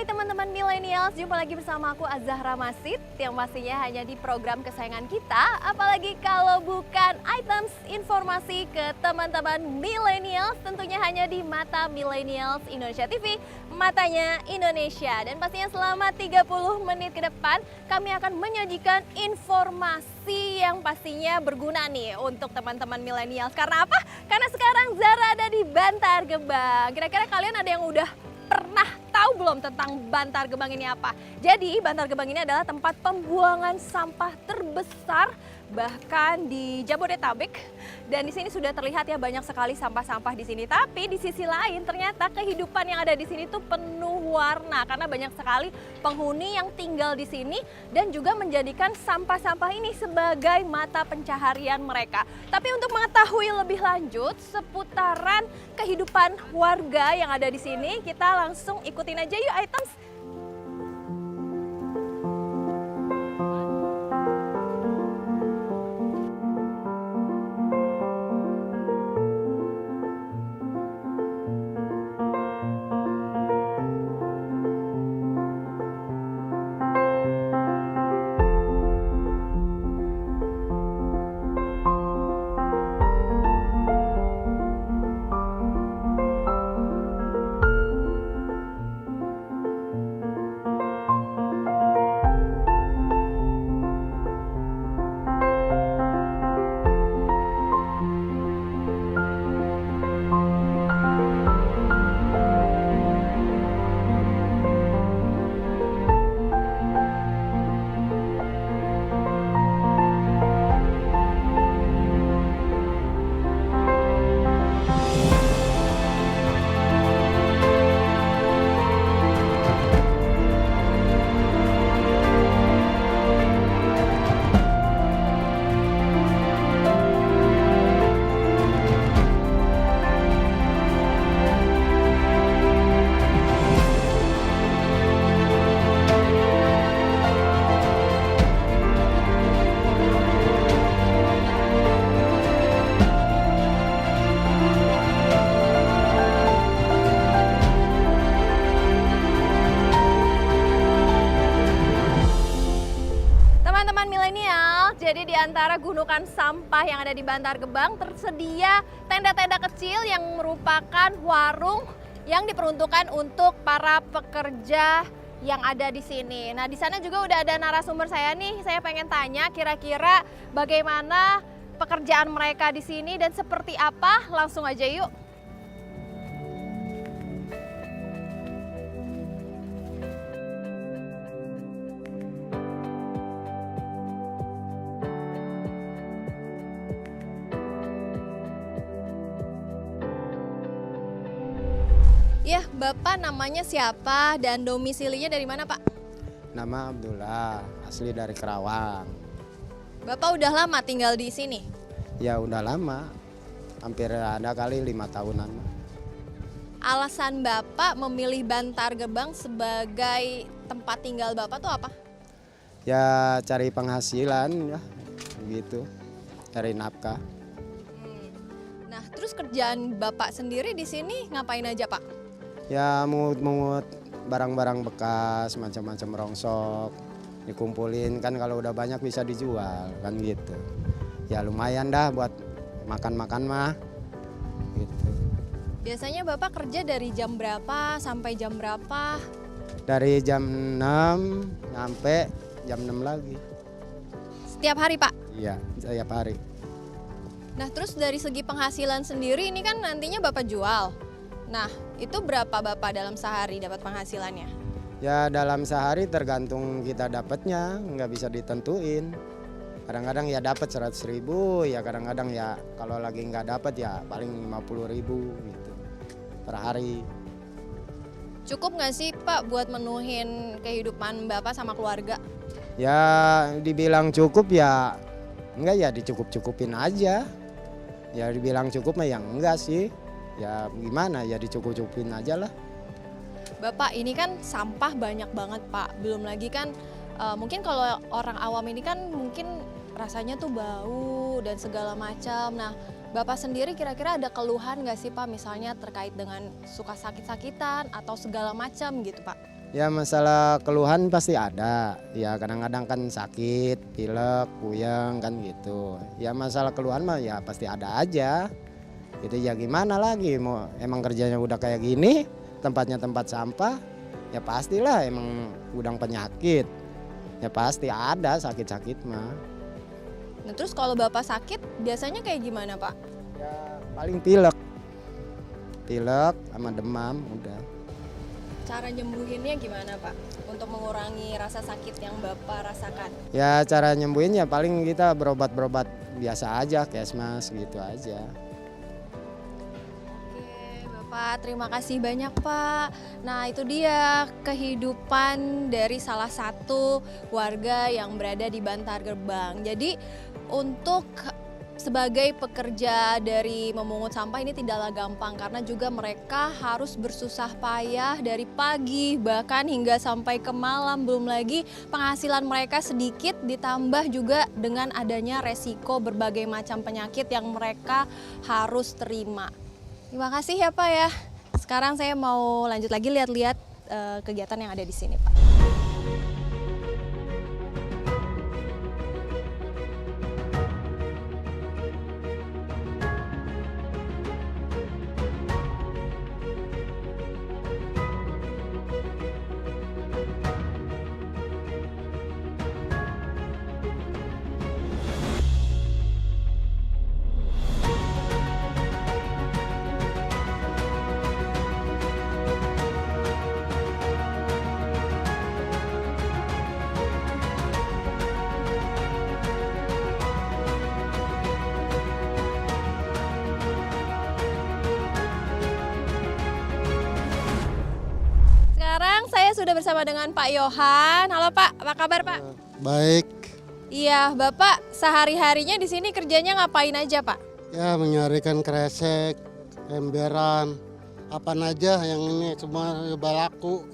teman-teman millennials, jumpa lagi bersama aku Azahra Masid yang pastinya hanya di program kesayangan kita, apalagi kalau bukan items informasi ke teman-teman millennials, tentunya hanya di Mata Millennials Indonesia TV, Matanya Indonesia. Dan pastinya selama 30 menit ke depan kami akan menyajikan informasi yang pastinya berguna nih untuk teman-teman millennials. Karena apa? Karena sekarang Zara ada di Bantar Gebang. Kira-kira kalian ada yang udah pernah tahu belum tentang Bantar Gebang ini apa? Jadi Bantar Gebang ini adalah tempat pembuangan sampah terbesar bahkan di Jabodetabek, dan di sini sudah terlihat ya banyak sekali sampah-sampah di sini. Tapi di sisi lain ternyata kehidupan yang ada di sini tuh penuh warna karena banyak sekali penghuni yang tinggal di sini dan juga menjadikan sampah-sampah ini sebagai mata pencaharian mereka. Tapi untuk mengetahui lebih lanjut seputaran kehidupan warga yang ada di sini, kita langsung ikutin aja yuk items. Jadi di antara gunungan sampah yang ada di Bantar Gebang tersedia tenda-tenda kecil yang merupakan warung yang diperuntukkan untuk para pekerja yang ada di sini. Nah, di sana juga udah ada narasumber saya nih. Saya pengen tanya kira-kira bagaimana pekerjaan mereka di sini dan seperti apa? Langsung aja yuk. Ya, Bapak namanya siapa dan domisilinya dari mana, Pak? Nama Abdullah, asli dari Kerawang. Bapak udah lama tinggal di sini? Ya udah lama, hampir ada kali 5 tahunan. Alasan Bapak memilih Bantar Gebang sebagai tempat tinggal Bapak tuh apa? Ya cari penghasilan ya, gitu, cari nafkah. Nah, terus kerjaan Bapak sendiri di sini ngapain aja, Pak? Ya mungut-mungut barang-barang bekas, macam-macam rongsok, dikumpulin kan kalau udah banyak bisa dijual kan gitu. Ya lumayan dah buat makan-makan mah gitu. Biasanya Bapak kerja dari jam berapa sampai jam berapa? Dari jam 6 sampai jam 6 lagi. Setiap hari, Pak? Iya, setiap hari. Nah, terus dari segi penghasilan sendiri ini kan nantinya Bapak jual. Nah, itu berapa Bapak dalam sehari dapat penghasilannya? Ya dalam sehari tergantung kita dapatnya, nggak bisa ditentuin. Kadang-kadang ya dapat 100.000, ya kadang-kadang ya kalau lagi nggak dapat ya paling 50.000 gitu per hari. Cukup nggak sih Pak buat menuhin kehidupan Bapak sama keluarga? Ya dibilang cukup ya enggak, ya dicukup-cukupin aja. Ya dibilang cukup mah ya enggak sih. Ya gimana ya dicukup-cukupin aja lah. Bapak ini kan sampah banyak banget Pak, belum lagi kan mungkin kalau orang awam ini kan mungkin rasanya tuh bau dan segala macam. Nah, Bapak sendiri kira-kira ada keluhan nggak sih Pak, misalnya terkait dengan suka sakit-sakitan atau segala macam gitu Pak? Ya masalah keluhan pasti ada, ya kadang-kadang kan sakit, pilek, puyeng kan gitu. Ya masalah keluhan mah ya pasti ada aja. Itu ya gimana lagi, mau emang kerjanya udah kayak gini, tempatnya tempat sampah, ya pastilah emang gudang penyakit. Ya pasti ada sakit-sakit mah. Nah terus kalau Bapak sakit biasanya kayak gimana Pak? Ya paling pilek. Pilek sama demam udah. Cara nyembuhinnya gimana Pak? Untuk mengurangi rasa sakit yang Bapak rasakan? Ya cara nyembuhin ya paling kita berobat-berobat biasa aja, kesmas gitu aja. Oke Bapak, terima kasih banyak Pak. Nah itu dia kehidupan dari salah satu warga yang berada di Bantar Gebang. Jadi untuk sebagai pekerja dari memungut sampah ini tidaklah gampang karena juga mereka harus bersusah payah dari pagi bahkan hingga sampai ke malam, belum lagi penghasilan mereka sedikit ditambah juga dengan adanya resiko berbagai macam penyakit yang mereka harus terima. Terima kasih ya Pak ya. Sekarang saya mau lanjut lagi lihat-lihat kegiatan yang ada di sini Pak. Sekarang saya sudah bersama dengan Pak Yohan. Halo Pak, apa kabar Pak? Baik, Iya, Bapak sehari-harinya di sini kerjanya ngapain aja Pak? ya menyarikan kresek, emberan, apa aja yang ini semua berlaku.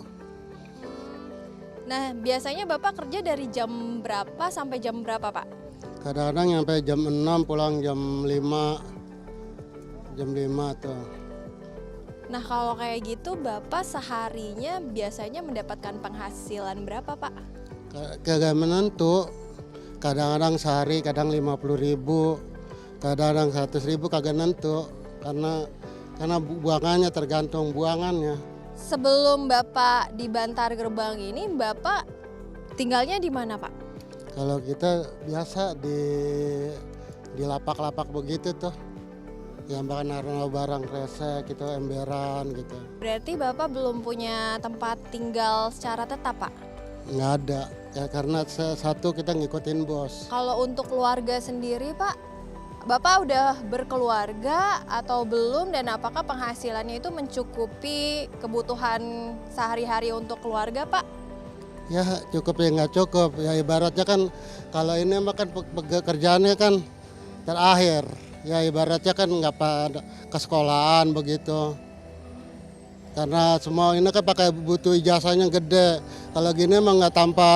Nah, biasanya Bapak kerja dari jam berapa sampai jam berapa Pak? Kadang-kadang sampai jam 6 pulang jam 5. Jam 5 tuh. Nah, kalau kayak gitu Bapak seharinya biasanya mendapatkan penghasilan berapa Pak? Kagak menentu. Kadang-kadang sehari kadang 50.000, kadang-kadang 100.000 kagak nentu karena buangannya tergantung buangannya. Sebelum Bapak di Bantar Gebang ini, Bapak tinggalnya di mana Pak? Kalau kita biasa di lapak-lapak begitu tuh. Yang bahkan naruh barang kresek gitu, emberan gitu. Berarti Bapak belum punya tempat tinggal secara tetap Pak? Nggak ada, ya karena satu kita ngikutin bos. Kalau untuk keluarga sendiri Pak, Bapak udah berkeluarga atau belum dan apakah penghasilannya itu mencukupi kebutuhan sehari-hari untuk keluarga Pak? Ya cukup ya nggak cukup, ya ibaratnya kan kalau ini mah kan pekerjaannya kan terakhir. Ya ibaratnya kan nggak pada ke sekolahan begitu. Karena semua ini kan pakai butuh ijazahnya gede. Kalau gini emang nggak tanpa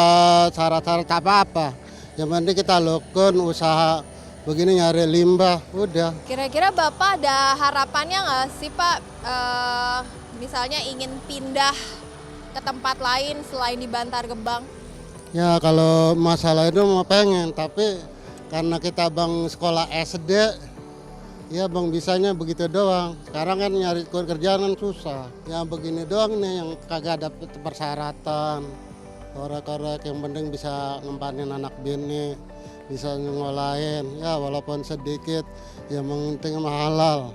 syarat-syarat apa-apa. Yang penting kita lakukan usaha begini nyari limbah, udah. Kira-kira Bapak ada harapannya nggak sih Pak, misalnya ingin pindah ke tempat lain selain di Bantar Gebang? Ya kalau masalah itu mau pengen, tapi karena kita bang sekolah SD, ya bang bisanya begitu doang. Sekarang kan nyari kerjaan kan susah. Ya begini doang nih yang kagak ada persyaratan. Korek-korek yang penting bisa ngempanin anak bini, bisa ngolahin. Ya walaupun sedikit, yang penting halal.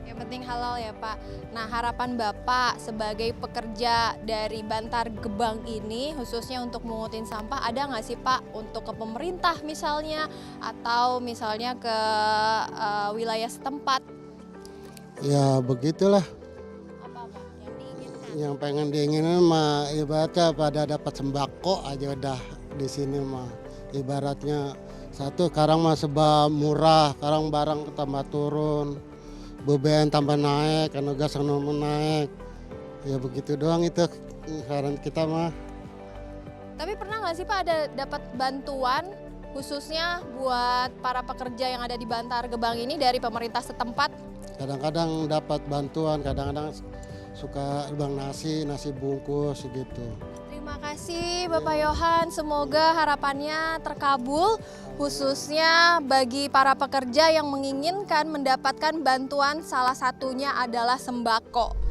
Yang penting halal ya Pak. Nah harapan Bapak sebagai pekerja dari Bantar Gebang ini khususnya untuk mengutin sampah ada nggak sih Pak untuk ke pemerintah misalnya atau misalnya ke wilayah setempat? Ya begitulah. Apa Pak yang diinginkan? Yang pengen diinginin mah ibaratnya pada dapat sembako aja udah di sini mah. Ibaratnya satu sekarang mah serba murah, sekarang barang tambah turun. BBM tambah naik, karena gas naik. Ya begitu doang itu saran kita mah. Tapi pernah nggak sih Pak ada dapat bantuan khususnya buat para pekerja yang ada di Bantar Gebang ini dari pemerintah setempat? Kadang-kadang dapat bantuan, kadang-kadang suka bang nasi bungkus gitu. Terima kasih Bapak Yohan, semoga harapannya terkabul khususnya bagi para pekerja yang menginginkan mendapatkan bantuan, salah satunya adalah sembako.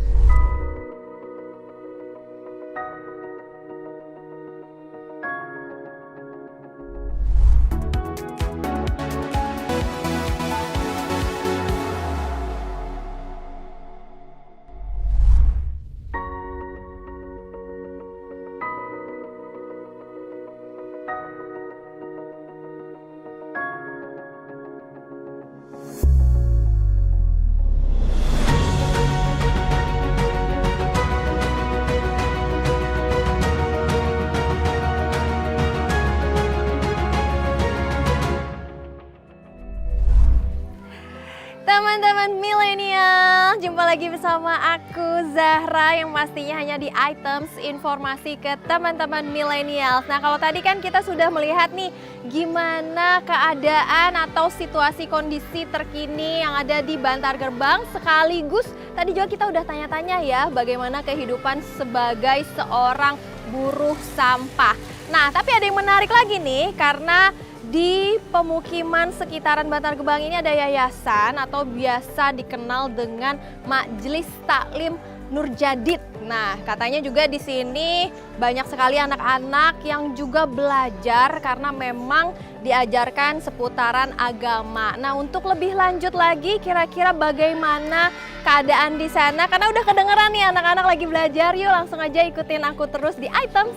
Teman-teman milenial, jumpa lagi bersama aku Zahra yang pastinya hanya di items informasi ke teman-teman milenial. Nah, kalau tadi kan kita sudah melihat nih gimana keadaan atau situasi kondisi terkini yang ada di Bantar Gebang, sekaligus tadi juga kita udah tanya-tanya ya bagaimana kehidupan sebagai seorang buruh sampah. Nah, tapi ada yang menarik lagi nih karena di pemukiman sekitaran Bantar Gebang ini ada yayasan atau biasa dikenal dengan Majelis Taklim Nurjadid. Nah, katanya juga di sini banyak sekali anak-anak yang juga belajar karena memang diajarkan seputaran agama. Nah, untuk lebih lanjut lagi kira-kira bagaimana keadaan di sana? Karena udah kedengeran nih anak-anak lagi belajar, yuk langsung aja ikutin aku terus di items.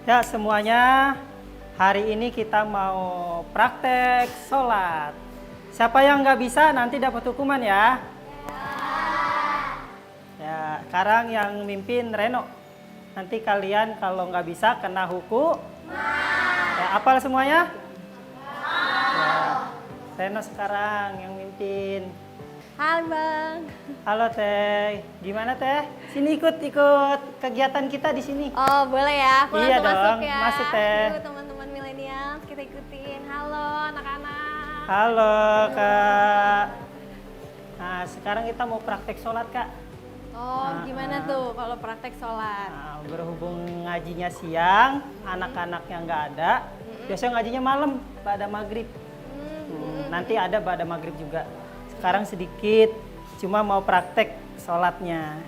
Ya semuanya, hari ini kita mau praktek sholat. Siapa yang nggak bisa nanti dapat hukuman ya. Ya, sekarang yang mimpin Reno. Nanti kalian kalau nggak bisa kena hukum. Ya, hafal semuanya? Ya, Reno sekarang yang mimpin. Halo Bang. Halo Teh, gimana Teh? Sini ikut kegiatan kita di sini. Oh boleh ya, aku Iya langsung dong, masuk ya. masuk, Teh. Yuk teman-teman milenial, kita ikutin. Halo anak-anak. Halo Kak. Nah sekarang kita mau praktek sholat Kak. Oh gimana tuh kalau praktek sholat? Nah, berhubung ngajinya siang, anak-anaknya nggak ada. Biasanya ngajinya malam, pada maghrib. Nanti ada pada maghrib juga. Sekarang sedikit, cuma mau praktek sholatnya.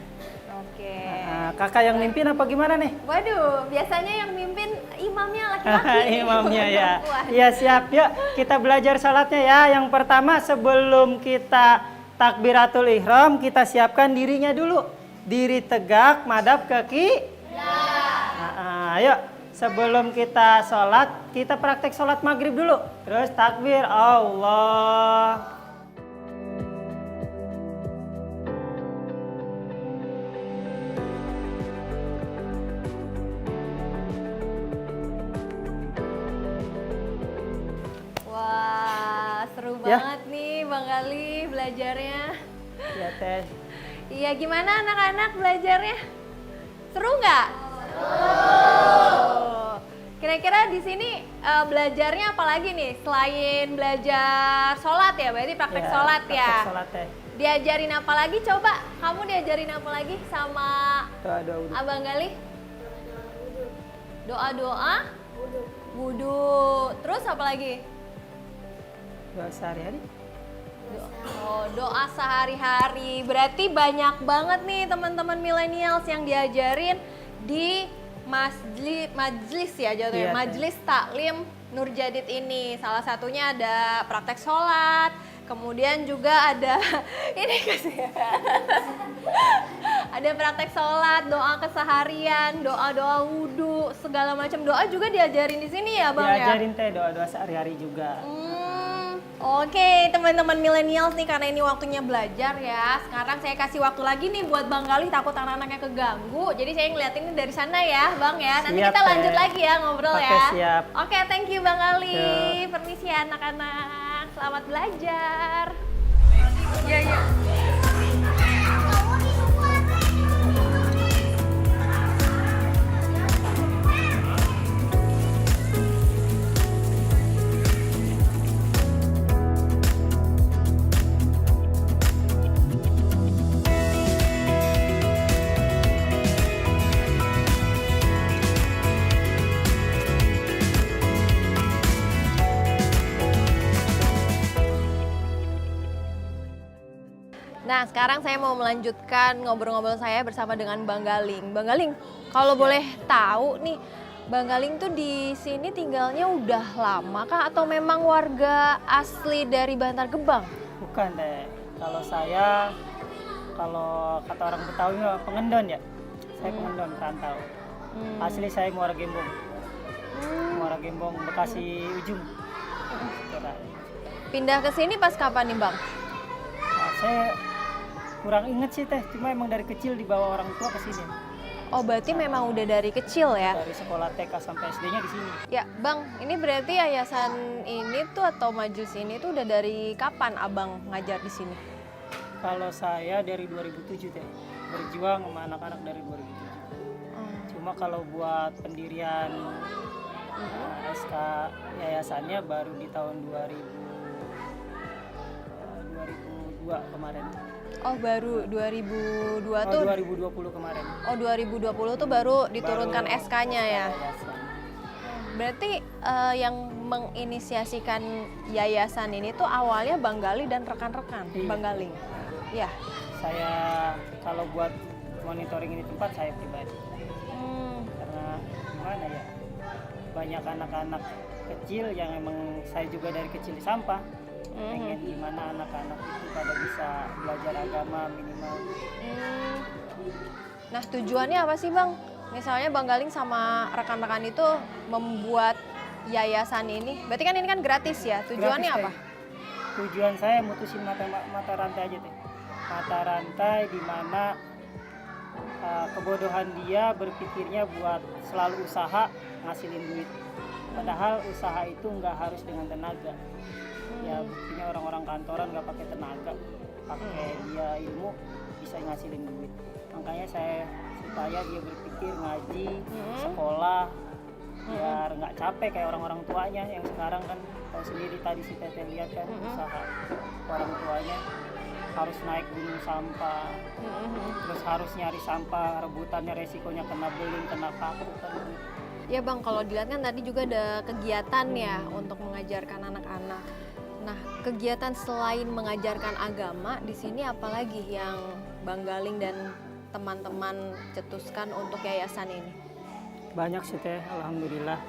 Oke. Nah, kakak yang mimpin apa gimana nih? Waduh, biasanya yang mimpin imamnya laki-laki. Imamnya bukan ya. perempuan. Iya siap, yuk kita belajar sholatnya ya. Yang pertama sebelum kita takbiratul ihram, kita siapkan dirinya dulu. Diri tegak, madhab ke Nah, ayo sebelum kita sholat, kita praktek sholat maghrib dulu. Terus takbir, Allah. Seru Ya. banget nih Bang Gali belajarnya. Ya Teh. Iya gimana anak-anak belajarnya? Seru nggak? Kira-kira di sini belajarnya apa lagi nih? Selain belajar sholat ya, berarti praktek sholat ya? Praktek sholat Teh. Diajarin apa lagi coba? Kamu diajarin apa lagi sama Doa-doa wudhu. Abang Gali? Doa-doa? Wudhu. Terus apa lagi? Doa sehari-hari. Doa sehari-hari. Berarti banyak banget nih teman-teman millennials yang diajarin di majelis ya jatuhnya. Iya, Majelis Taklim Nurjadid ini. Salah satunya ada praktek sholat, kemudian juga ada ini kasih ada praktek sholat, doa keseharian, doa-doa wudhu, segala macam doa juga diajarin di sini ya Bang ya? Diajarin Teh doa-doa sehari-hari juga. Oke, teman-teman millennials nih karena ini waktunya belajar ya. Sekarang saya kasih waktu lagi nih buat Bang Gali, takut anak-anaknya keganggu. Jadi saya ngeliatin ini dari sana ya, Bang ya. Nanti Siap, kita lanjut Teh. lagi ya ngobrol Oke, ya. siap. Oke, thank you Bang Gali. Yuk. Permisi ya anak-anak. Selamat belajar. Iya, iya. Nah, sekarang saya mau melanjutkan ngobrol-ngobrol saya bersama dengan Bang Galing. Bang Galing, kalau boleh tahu nih, Bang Galing tuh di sini tinggalnya udah lama kah atau memang warga asli dari Bantar Gebang? Bukan deh. Kalau saya, kalau kata orang Betawi mah pengendon ya. Saya pengendon perantau. Asli saya Muara Gembong. Muara Gembong, Bekasi ujung. Pindah ke sini pas kapan nih Bang? Nah, saya kurang inget sih teh, cuma emang dari kecil dibawa orang tua ke sini. Oh berarti memang udah dari kecil ya? Dari sekolah TK sampai SD-nya di sini. Ya Bang, ini berarti yayasan ini tuh atau majelis ini tuh udah dari kapan Abang ngajar di sini? Kalau saya dari 2007 teh, berjuang sama anak-anak dari 2007. Cuma kalau buat pendirian SK yayasannya baru di tahun 2002 kemarin. Oh baru 2002 tuh? 2020 kemarin. Oh 2020 tuh baru diturunkan Baru SK-nya ya? yayasan. Berarti yang menginisiasikan yayasan ini tuh awalnya Bang Gali dan rekan-rekan Iya. Bang Galing? Ya. Saya kalau buat monitoring ini tempat saya pribadi. Karena gimana ya, banyak anak-anak kecil yang emang saya juga dari kecil di sampah. Pengen gimana anak-anak itu pada bisa belajar agama minimal. Nah tujuannya apa sih Bang? Misalnya Bang Galing sama rekan-rekan itu membuat yayasan ini, berarti kan ini kan gratis ya, tujuannya Gratis, apa? Teh. Tujuan saya mutusin mata rantai aja teh. Mata rantai di mana kebodohan dia berpikirnya buat selalu usaha ngasilin duit. Padahal usaha itu nggak harus dengan tenaga. Ya buktinya orang-orang kantoran nggak pakai tenaga, pakai dia ilmu bisa ngasilin duit. Makanya saya supaya dia berpikir ngaji, sekolah, biar nggak capek kayak orang-orang tuanya yang sekarang kan tahu sendiri tadi si Teteh lihat kan usaha orang tuanya harus naik gunung sampah, terus harus nyari sampah, rebutannya resikonya kena beling, kena paku kan. Ya Bang, kalau dilihat kan tadi juga ada kegiatan ya untuk mengajarkan anak-anak. Nah, kegiatan selain mengajarkan agama, di sini apalagi yang Bang Galing dan teman-teman cetuskan untuk yayasan ini? Banyak sih Teh, alhamdulillah.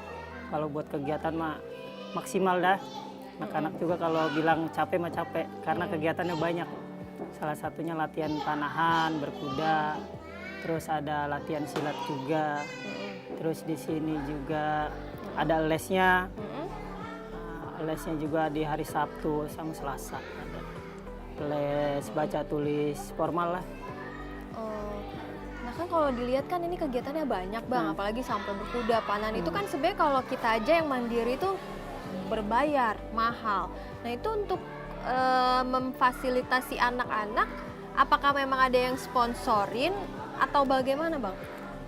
Kalau buat kegiatan mah maksimal dah. Anak-anak juga kalau bilang capek mah capek karena kegiatannya banyak. Salah satunya latihan panahan, berkuda, terus ada latihan silat juga. Terus di sini juga ada lesnya. Lesnya juga di hari Sabtu sama Selasa ada. Les baca tulis formal lah. Oh, nah kan kalau dilihat kan ini kegiatannya banyak Bang, apalagi sampai berkuda, panan itu kan sebenarnya kalau kita aja yang mandiri itu berbayar, mahal. Nah itu untuk memfasilitasi anak-anak, apakah memang ada yang sponsorin atau bagaimana Bang?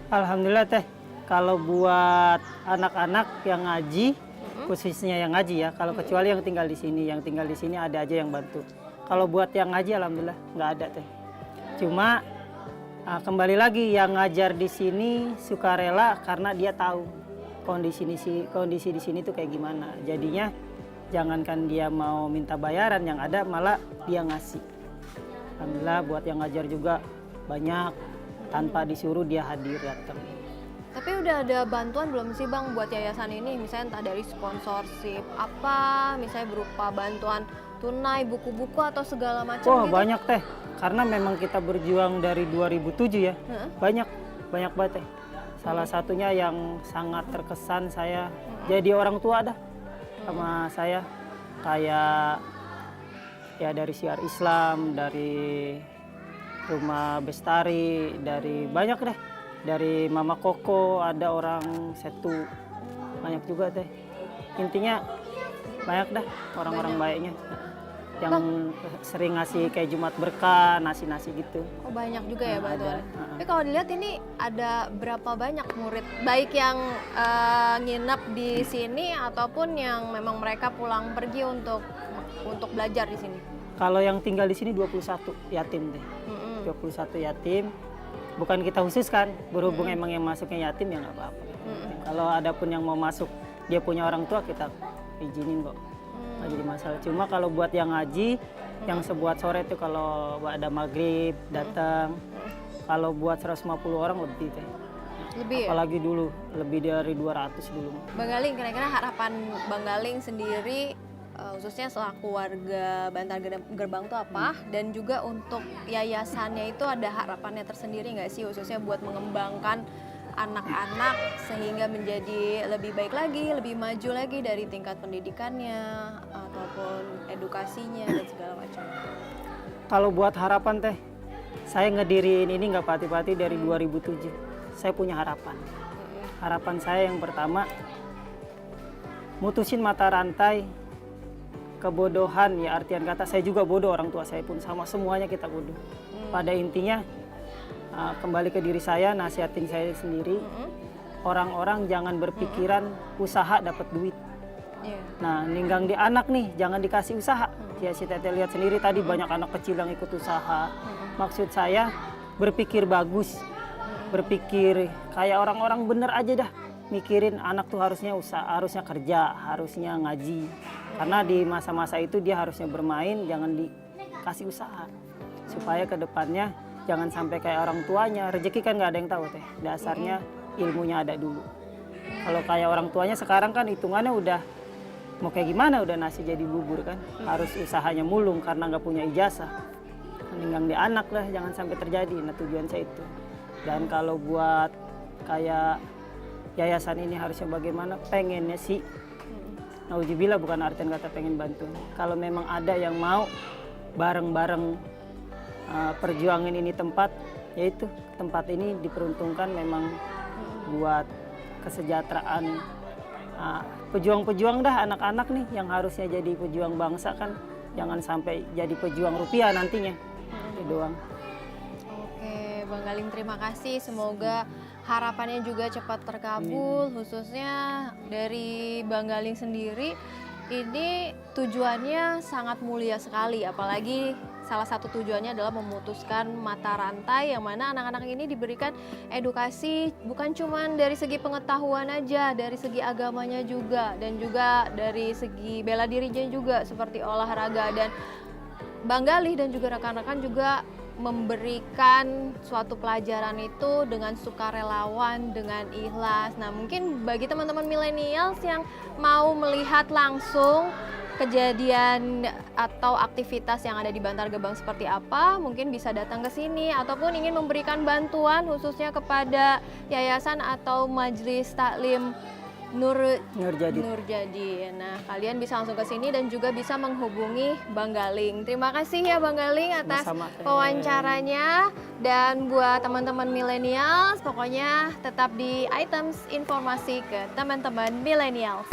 Alhamdulillah Teh, kalau buat anak-anak yang ngaji, khususnya yang ngaji ya, kalau kecuali yang tinggal di sini ada aja yang bantu. Kalau buat yang ngaji alhamdulillah nggak ada Teh. Cuma kembali lagi yang ngajar di sini sukarela karena dia tahu kondisi di sini tuh kayak gimana. Jadinya jangankan dia mau minta bayaran, yang ada malah dia ngasih. Alhamdulillah buat yang ngajar juga banyak, tanpa disuruh dia hadir datang. Tapi udah ada bantuan belum sih Bang buat yayasan ini? Misalnya entah dari sponsorship apa, misalnya berupa bantuan tunai, buku-buku atau segala macam Wah gitu? banyak Teh, karena memang kita berjuang dari 2007 ya. Banyak banget Teh. Salah satunya yang sangat terkesan saya jadi orang tua dah sama saya, kayak ya dari Siar Islam, dari Rumah Bestari, dari banyak deh, dari Mama Koko, ada orang Setu, banyak juga Teh. Intinya banyak dah orang-orang baiknya yang sering ngasih kayak Jumat Berkah, nasi-nasi gitu. Oh banyak juga ya bantuan. Ada. Tapi kalau dilihat ini ada berapa banyak murid, baik yang nginep di sini ataupun yang memang mereka pulang pergi untuk belajar di sini? Kalau yang tinggal di sini 21 yatim deh. 21 yatim. Bukan kita khususkan, berhubung emang yang masuknya yatim ya nggak apa-apa. Kalau ada pun yang mau masuk dia punya orang tua, kita izinin kok. Nggak jadi masalah. Cuma kalau buat yang ngaji Yang sebuat sore itu kalau ada maghrib datang. Kalau buat 150 orang lebih teh. Lebih ya? Apalagi dulu, lebih dari 200 dulu. Bang Galing, kira-kira harapan Bang Galing sendiri khususnya selaku warga Bantar Gerbang itu apa? Dan juga untuk yayasannya itu ada harapannya tersendiri nggak sih khususnya buat mengembangkan anak-anak sehingga menjadi lebih baik lagi, lebih maju lagi dari tingkat pendidikannya ataupun edukasinya dan segala macam. Kalau buat harapan teh, saya ngediriin ini nggak pati-pati dari 2007. Saya punya harapan. Harapan saya yang pertama, mutusin mata rantai kebodohan, ya artian kata saya juga bodoh, orang tua saya pun sama, semuanya kita bodoh. Pada intinya kembali ke diri saya, nasihatin saya sendiri, orang-orang jangan berpikiran usaha dapat duit. Nah, ninggang di anak nih, jangan dikasih usaha. Ya si Teteh lihat sendiri tadi banyak anak kecil yang ikut usaha. Maksud saya berpikir bagus, berpikir kayak orang-orang bener aja dah. Mikirin anak tuh harusnya usaha, harusnya kerja, harusnya ngaji. Karena di masa-masa itu dia harusnya bermain, jangan dikasih usaha. Supaya ke depannya jangan sampai kayak orang tuanya, rezeki kan nggak ada yang tahu teh. Dasarnya ilmunya ada dulu. Kalau kayak orang tuanya sekarang kan hitungannya udah mau kayak gimana, udah nasi jadi bubur kan. Harus usahanya mulung karena nggak punya ijazah. Meninggang di anak lah, jangan sampai terjadi. Nah tujuan saya itu. Dan kalau buat kayak yayasan ini harusnya bagaimana, pengennya sih, nauzubillah bukan artian kata pengen bantu. Kalau memang ada yang mau bareng-bareng perjuangin ini tempat, yaitu tempat ini diperuntukkan memang buat kesejahteraan pejuang-pejuang dah, anak-anak nih yang harusnya jadi pejuang bangsa kan, jangan sampai jadi pejuang rupiah nantinya. Itu doang. Oke, Bang Galing terima kasih. Semoga harapannya juga cepat terkabul, khususnya dari Bang Galing sendiri. Ini tujuannya sangat mulia sekali, apalagi salah satu tujuannya adalah memutuskan mata rantai yang mana anak-anak ini diberikan edukasi bukan cuma dari segi pengetahuan aja, dari segi agamanya juga, dan juga dari segi bela dirinya juga seperti olahraga. Dan Bang Galih dan juga rekan-rekan juga memberikan suatu pelajaran itu dengan sukarelawan, dengan ikhlas. Nah, mungkin bagi teman-teman milenials yang mau melihat langsung kejadian atau aktivitas yang ada di Bantar Gebang seperti apa, mungkin bisa datang ke sini ataupun ingin memberikan bantuan khususnya kepada yayasan atau majelis taklim Nurjadi. Nah, kalian bisa langsung ke sini dan juga bisa menghubungi Bang Galing. Terima kasih ya Bang Galing atas wawancaranya. Dan buat teman-teman milenials, pokoknya tetap di items informasi ke teman-teman milenials.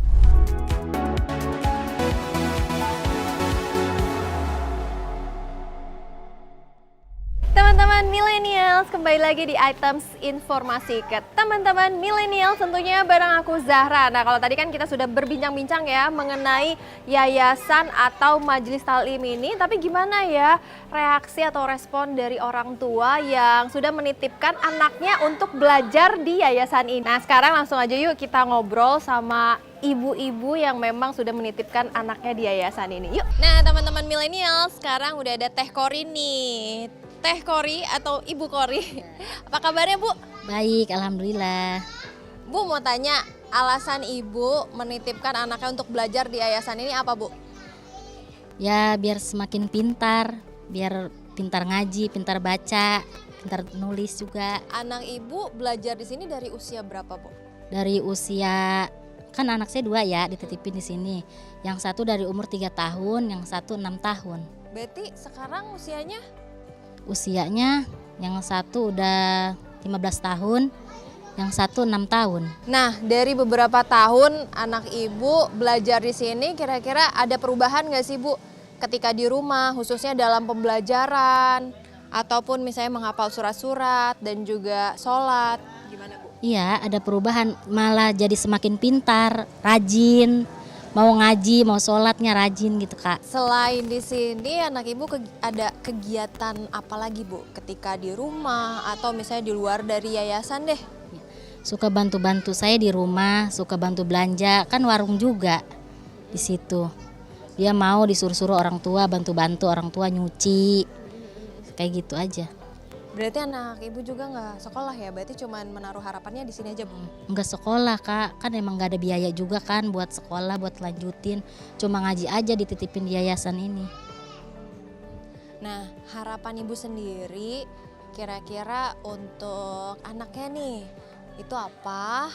Teman-teman milenials, kembali lagi di items informasi ke teman-teman milenials, tentunya bareng aku Zahra. Nah, kalau tadi kan kita sudah berbincang-bincang ya mengenai yayasan atau majelis taklim ini, tapi gimana ya reaksi atau respon dari orang tua yang sudah menitipkan anaknya untuk belajar di yayasan ini? Nah, sekarang langsung aja yuk kita ngobrol sama ibu-ibu yang memang sudah menitipkan anaknya di yayasan ini. Yuk. Nah, teman-teman milenial, sekarang udah ada Teh Kori nih. Teh Kori atau Ibu Kori. Apa kabarnya, Bu? Baik, alhamdulillah. Bu, mau tanya, alasan Ibu menitipkan anaknya untuk belajar di yayasan ini apa, Bu? Ya, biar semakin pintar, biar pintar ngaji, pintar baca, pintar nulis juga. Anak Ibu belajar di sini dari usia berapa, Bu? Dari usia, kan anak saya 2 ya dititipin di sini. Yang satu dari umur 3 tahun, yang satu 6 tahun. Berarti sekarang Usianya yang satu udah 15 tahun, yang satu 6 tahun. Nah, dari beberapa tahun anak Ibu belajar di sini, kira-kira ada perubahan nggak sih, Bu? Ketika di rumah, khususnya dalam pembelajaran, ataupun misalnya menghafal surat-surat dan juga sholat. Gimana, Bu? Iya, ada perubahan, malah jadi semakin pintar, rajin. Mau ngaji, mau sholatnya rajin gitu, Kak. Selain di sini, anak Ibu ada kegiatan apa lagi, Bu? Ketika di rumah atau misalnya di luar dari yayasan deh? Suka bantu-bantu saya di rumah, suka bantu belanja, kan warung juga di situ. Dia mau disuruh-suruh orang tua, bantu-bantu orang tua nyuci. Kayak gitu aja. Berarti anak ibu juga nggak sekolah ya? Berarti cuman menaruh harapannya di sini aja, Bu? Enggak sekolah Kak, kan emang gak ada biaya juga kan buat sekolah, buat lanjutin. Cuma ngaji aja dititipin di yayasan ini. Nah, harapan ibu sendiri kira-kira untuk anaknya nih, itu apa?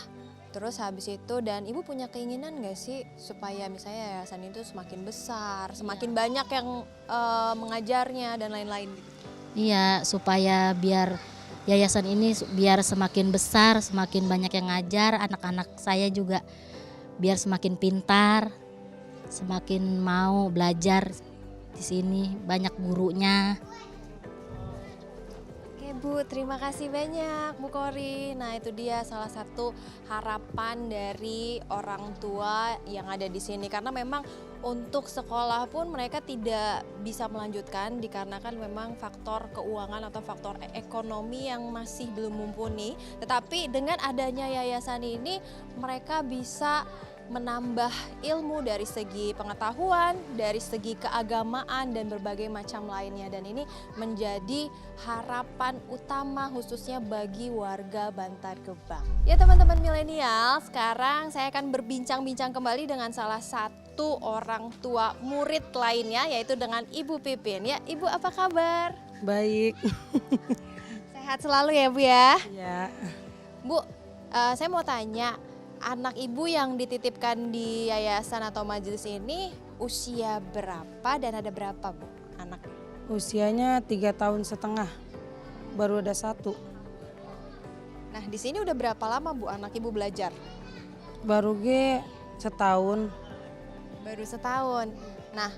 Terus habis itu, dan ibu punya keinginan gak sih supaya misalnya yayasan itu semakin besar, semakin banyak yang mengajarnya dan lain-lain gitu? Iya, supaya biar yayasan ini biar semakin besar, semakin banyak yang ngajar, anak-anak saya juga biar semakin pintar, semakin mau belajar di sini, banyak gurunya. Oke Bu, terima kasih banyak Bu Kori. Nah itu dia salah satu harapan dari orang tua yang ada di sini. Karena memang untuk sekolah pun mereka tidak bisa melanjutkan dikarenakan memang faktor keuangan atau faktor ekonomi yang masih belum mumpuni. Tetapi dengan adanya yayasan ini mereka bisa menambah ilmu dari segi pengetahuan, dari segi keagamaan dan berbagai macam lainnya, dan ini menjadi harapan utama khususnya bagi warga Bantar Gebang. Ya teman-teman milenial, sekarang saya akan berbincang-bincang kembali dengan salah satu orang tua murid lainnya, yaitu dengan Ibu Pipin. Ya Ibu, apa kabar? Baik. Sehat selalu ya Bu ya? Ya. Bu, saya mau tanya, anak ibu yang dititipkan di yayasan atau majelis ini usia berapa dan ada berapa Bu anaknya? Usianya 3,5 tahun, baru ada 1. Nah di sini udah berapa lama Bu anak ibu belajar? Baru setahun. Baru setahun. Nah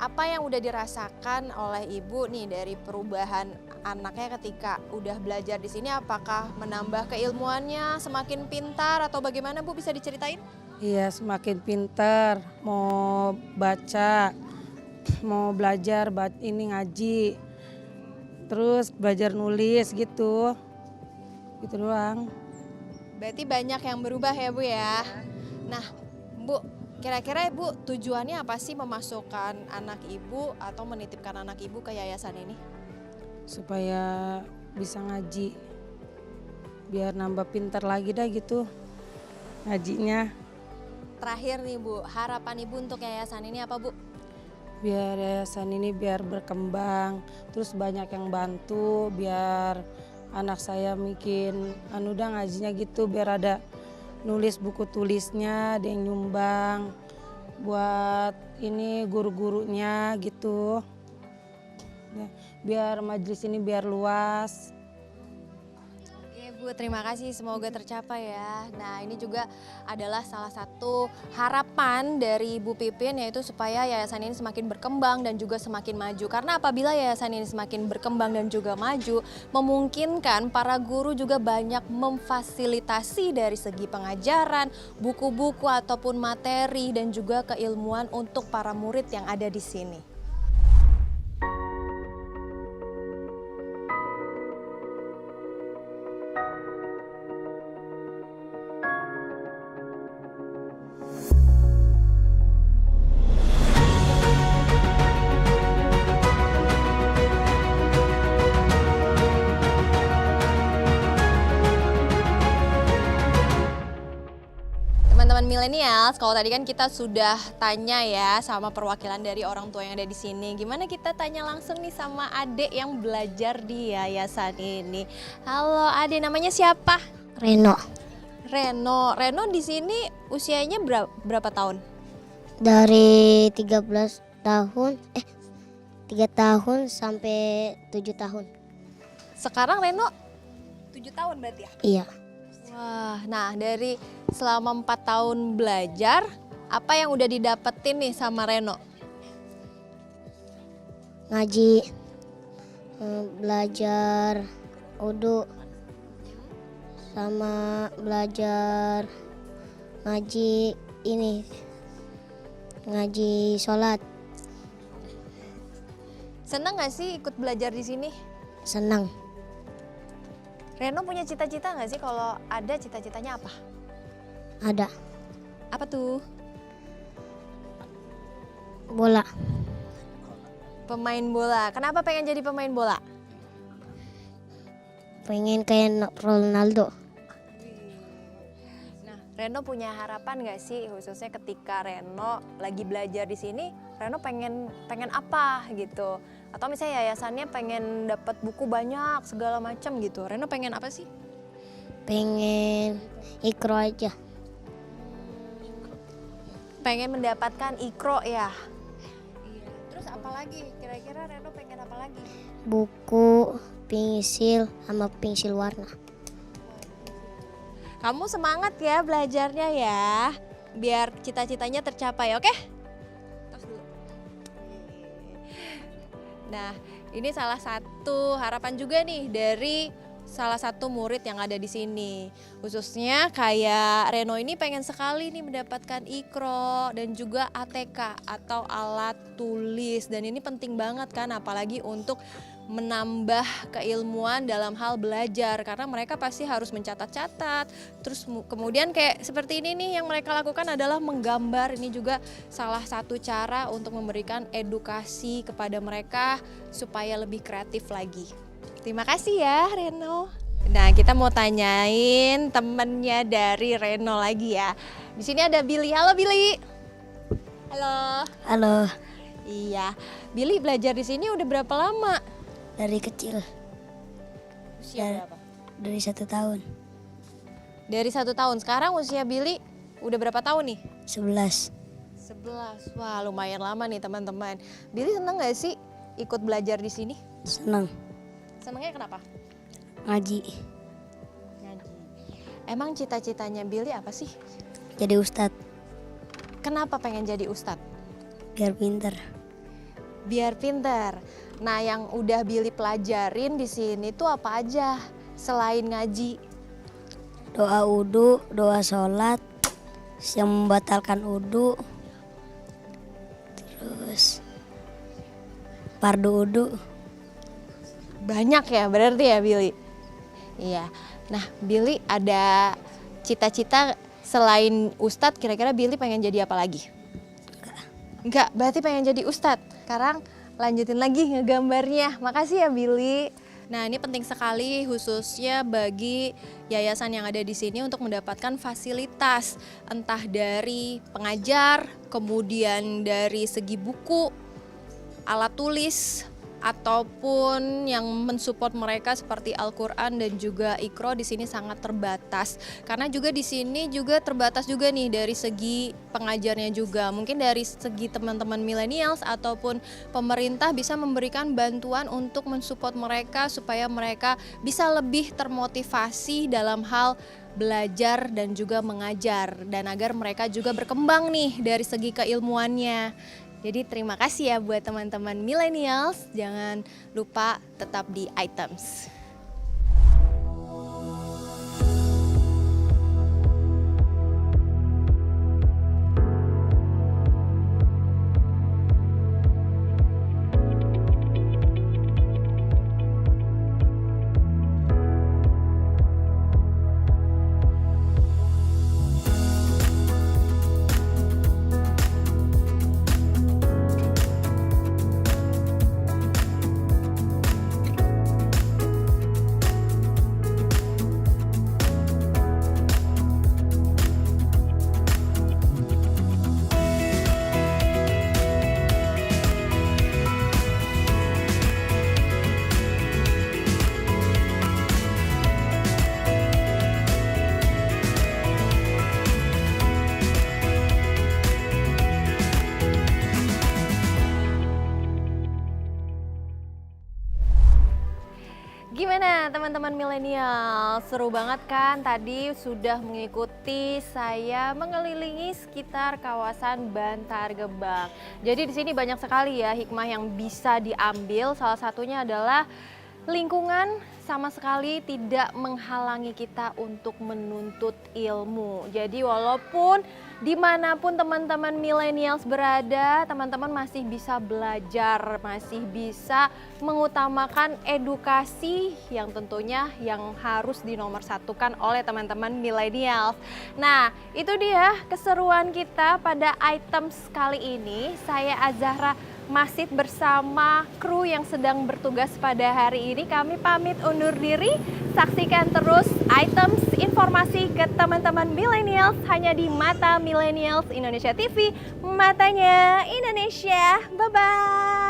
apa yang udah dirasakan oleh ibu nih dari perubahan anaknya ketika udah belajar di sini? Apakah menambah keilmuannya, semakin pintar atau bagaimana Bu, bisa diceritain? Iya, semakin pintar, mau baca, mau belajar ini ngaji, terus belajar nulis gitu. Gitu doang. Berarti banyak yang berubah ya Bu ya. Nah Bu, kira-kira Ibu tujuannya apa sih memasukkan anak Ibu atau menitipkan anak Ibu ke yayasan ini? Supaya bisa ngaji, biar nambah pintar lagi dah gitu ngajinya. Terakhir nih Bu, harapan Ibu untuk yayasan ini apa Bu? Biar yayasan ini biar berkembang, terus banyak yang bantu, biar anak saya bikin ngajinya gitu, biar ada nulis buku tulisnya, ada yang nyumbang buat ini guru-gurunya gitu. Ya, biar majelis ini biar luas. Oke Bu, terima kasih, semoga tercapai ya. Nah ini juga adalah salah satu harapan dari Bu Pipin, yaitu supaya yayasan ini semakin berkembang dan juga semakin maju. Karena apabila yayasan ini semakin berkembang dan juga maju, memungkinkan para guru juga banyak memfasilitasi dari segi pengajaran, buku-buku ataupun materi dan juga keilmuan untuk para murid yang ada di sini. Teman-teman milenials, kalau tadi kan kita sudah tanya ya sama perwakilan dari orang tua yang ada di sini. Gimana kita tanya langsung nih sama adik yang belajar di yayasan ini. Halo adik, namanya siapa? Reno, Reno di sini usianya berapa tahun? dari 13 tahun, 3 tahun sampai 7 tahun. Sekarang Reno 7 tahun berarti ya? Iya, Wah, nah dari selama 4 tahun belajar, apa yang udah didapetin nih sama Reno? ngaji, belajar wudu, sama belajar ngaji ini, ngaji sholat. Seneng gak sih ikut belajar di sini? Senang, Reno punya cita-cita gak sih? Kalau ada, cita-citanya apa? ada Apa tuh? bola. Pemain bola. Kenapa pengen jadi pemain bola? Pengen kayak Ronaldo. Nah, Reno punya harapan nggak sih, khususnya ketika Reno lagi belajar di sini, Reno pengen apa gitu? Atau misalnya yayasannya pengen dapat buku banyak segala macam gitu. Reno pengen apa sih? Pengen ikro aja. Pengen mendapatkan ikro ya. Iya. Terus apa lagi? Kira-kira Reno pengen apa lagi? Buku, pensil, sama pensil warna. Kamu semangat ya belajarnya ya, biar cita-citanya tercapai, oke? Tos dulu. Nah, ini salah satu harapan juga nih dari salah satu murid yang ada di sini. Khususnya kayak Reno ini pengen sekali nih mendapatkan ikro dan juga ATK atau alat tulis. Dan ini penting banget kan, apalagi untuk menambah keilmuan dalam hal belajar, karena mereka pasti harus mencatat-catat. Terus kemudian kayak seperti ini nih yang mereka lakukan adalah menggambar. Ini juga salah satu cara untuk memberikan edukasi kepada mereka supaya lebih kreatif lagi. Terima kasih ya Reno. Nah, kita mau tanyain temennya dari Reno lagi ya. Di sini ada Billy. Halo Billy. Halo. Halo, Iya. Billy belajar di sini udah berapa lama? dari kecil, Usia berapa? dari 1 tahun, Dari 1 tahun. Sekarang usia Billy udah berapa tahun nih? 11. 11. Wah, lumayan lama nih teman-teman. Billy seneng gak sih ikut belajar di sini? Senang, Senengnya kenapa? ngaji, Ngaji. Emang cita-citanya Billy apa sih? jadi ustadz, Kenapa pengen jadi ustadz? biar pinter. Biar pinter. Nah, yang udah Billy pelajarin di sini tuh apa aja selain ngaji? Doa wudu, doa sholat, yang membatalkan wudu, terus fardu wudu. Banyak ya berarti ya Billy? Iya. Nah, Billy ada cita-cita selain ustadz, kira-kira Billy pengen jadi apa lagi? Enggak, berarti pengen jadi ustadz. Sekarang lanjutin lagi ngegambarnya. Makasih ya Billy. Nah, ini penting sekali khususnya bagi yayasan yang ada di sini untuk mendapatkan fasilitas, entah dari pengajar, kemudian dari segi buku, alat tulis, ataupun yang mensupport mereka seperti Al-Qur'an dan juga Iqro di sini sangat terbatas. Karena juga di sini juga terbatas juga nih dari segi pengajarnya juga. Mungkin dari segi teman-teman millennials ataupun pemerintah bisa memberikan bantuan untuk mensupport mereka supaya mereka bisa lebih termotivasi dalam hal belajar dan juga mengajar, dan agar mereka juga berkembang nih dari segi keilmuannya. Jadi terima kasih ya buat teman-teman millennials. Jangan lupa tetap di Items. Gimana teman-teman milenial? Seru banget kan? Tadi sudah mengikuti saya mengelilingi sekitar kawasan Bantar Gebang. Jadi di sini banyak sekali ya hikmah yang bisa diambil. Salah satunya adalah lingkungan sama sekali tidak menghalangi kita untuk menuntut ilmu. Jadi walaupun dimanapun teman-teman millennials berada, teman-teman masih bisa belajar, masih bisa mengutamakan edukasi yang tentunya yang harus dinomorsatukan oleh teman-teman millennials. Nah, itu dia keseruan kita pada items kali ini. Saya Azahra Masid bersama kru yang sedang bertugas pada hari ini. Kami pamit undur diri. Saksikan terus items informasi ke teman-teman millennials hanya di Mata Millennials Indonesia TV. Matanya Indonesia. Bye-bye.